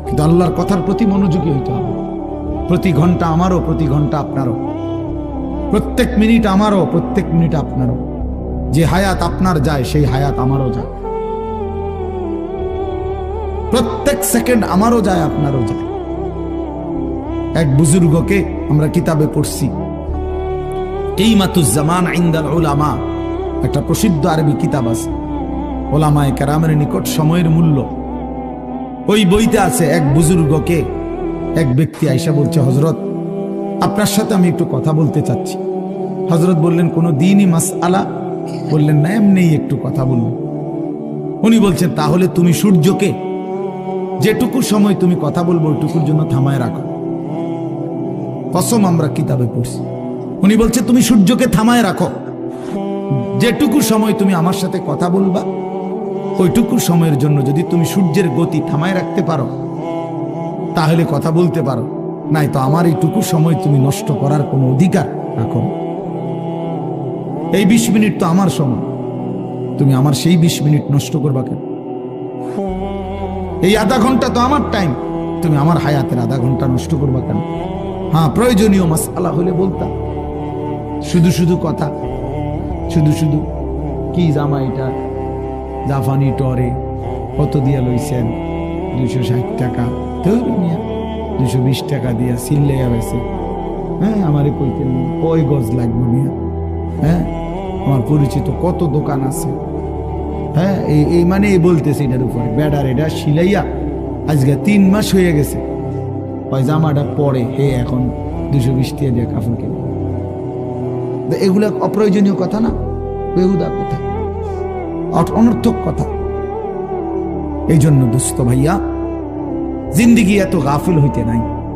কিন্তু আল্লাহর কথার প্রতি মনোযোগী হইতে হবে। প্রতি ঘন্টা আমারও, প্রতি ঘন্টা আপনারও, প্রত্যেক মিনিট আমারও, প্রত্যেক মিনিট আপনারও। যে হায়াত আপনার যায় সেই হায়াত আমারও যায়, প্রত্যেক সেকেন্ড আমারও যায় আপনারও যায়। এক বুজুর্গকে আমরা কিতাবে পড়ছি, কিমাতুজ্জামান ইনদাল উলামা, একটা প্রসিদ্ধ আরবি কিতাব আছে, ওলামায়ে কেরামের নিকট সময়ের মূল্য। ওই বইতে আছে, এক বুজুর্গকে এক ব্যক্তি আইসা বলছে, হযরত আপনার সাথে আমি একটু কথা বলতে চাচ্ছি। হযরত বললেন, কোনো দ্বীনি মাসআলা? বললেন না, এমনি একটু কথা বলবো। উনি বলছেন, তাহলে তুমি সূর্যকে যেটুকু সময় তুমি কথা বলবো ওইটুকুর জন্য থামায় রাখো। কসম, আমরা কিতাবে পড়ছি। উনি বলছে, তুমি সূর্যকে থামায় রাখো, যেটুকু সময় তুমি আমার সাথে কথা বলবা ওইটুকু সময়ের জন্য যদি তুমি সূর্যের গতি থামায় রাখতে পারো তাহলে কথা বলতে পারো, নাই তো আমার এইটুকু সময় তুমি নষ্ট করার কোনো অধিকার রাখো। এই 20 মিনিট তো আমার সময়, তুমি আমার সেই 20 মিনিট নষ্ট করবা কেন? এই আধা ঘন্টা তো আমার টাইম, তুমি আমার হায়াতের আধা ঘন্টা নষ্ট করবা কেন? হ্যাঁ, প্রয়োজনীয় মাসআলা হলে বলতাম। শুধু শুধু কথা, শুধু শুধু কি জামা এটা জাফানি টরে কত দিয়া লইছেন? 260 টাকা। তো 220 টাকা দিয়া সিল্লাইয়া বেছে। হ্যাঁ, আমারে কইতেন কয় গজ লাগবে মিয়া? হ্যাঁ, আমার পরিচিত কত দোকান আছে। হ্যাঁ, এই মানে এই বলতেছে এটার উপরে বেডার এটা সিলাইয়া আজকে 3 মাস হয়ে গেছে, ওই জামাটা পরে হে এখন 220 টাকা দিয়ে কাপড় কিনে। এগুলা অপ্রয়োজনীয় কথা না, বেহুদা কথা, অনর্থক কথা। এই জন্য দোস্ত ভাইয়া, জিন্দিগি এত গাফিল হইতে নাই।